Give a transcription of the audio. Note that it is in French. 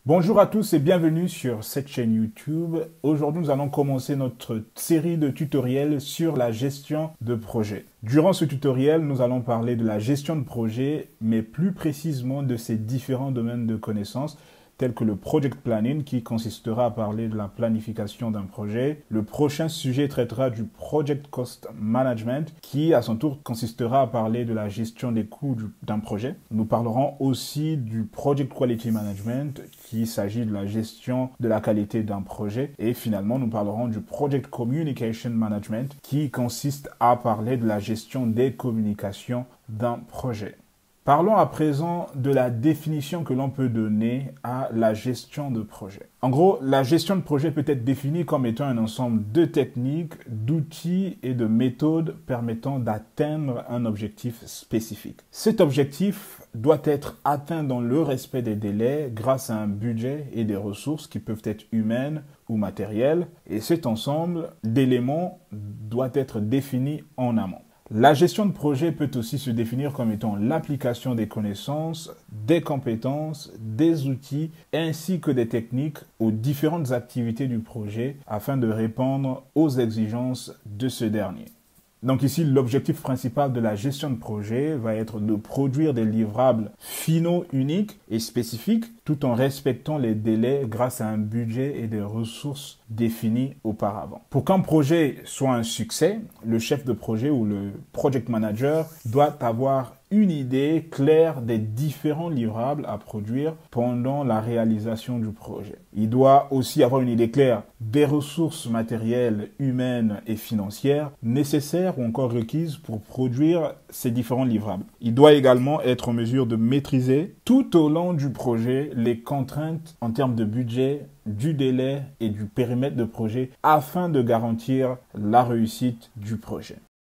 Bonjour à tous et bienvenue sur cette chaîne YouTube. Aujourd'hui, nous allons commencer notre série de tutoriels sur la gestion de projet. Durant ce tutoriel, nous allons parler de la gestion de projet, mais plus précisément de ces différents domaines de connaissances tels que le project planning qui consistera à parler de la planification d'un projet. Le prochain sujet traitera du project cost management qui à son tour consistera à parler de la gestion des coûts d'un projet. Nous parlerons aussi du project quality management qui s'agit de la gestion de la qualité d'un projet. Et finalement, nous parlerons du project communication management qui consiste à parler de la gestion des communications d'un projet. Parlons à présent de la définition que l'on peut donner à la gestion de projet. En gros, la gestion de projet peut être définie comme étant un ensemble de techniques, d'outils et de méthodes permettant d'atteindre un objectif spécifique. Cet objectif doit être atteint dans le respect des délais grâce à un budget et des ressources qui peuvent être humaines ou matérielles. Et cet ensemble d'éléments doit être défini en amont. La gestion de projet peut aussi se définir comme étant l'application des connaissances, des compétences, des outils ainsi que des techniques aux différentes activités du projet afin de répondre aux exigences de ce dernier. Donc ici, l'objectif principal de la gestion de projet va être de produire des livrables finaux uniques et spécifiques tout en respectant les délais grâce à un budget et des ressources définies auparavant. Pour qu'un projet soit un succès, le chef de projet ou le project manager doit avoir une idée claire des différents livrables à produire pendant la réalisation du projet. Il doit aussi avoir une idée claire des ressources matérielles, humaines et financières nécessaires ou encore requises pour produire ces différents livrables. Il doit également être en mesure de maîtriser tout au long du projet les contraintes en termes de budget, du délai et du périmètre de projet afin de garantir la réussite du projet.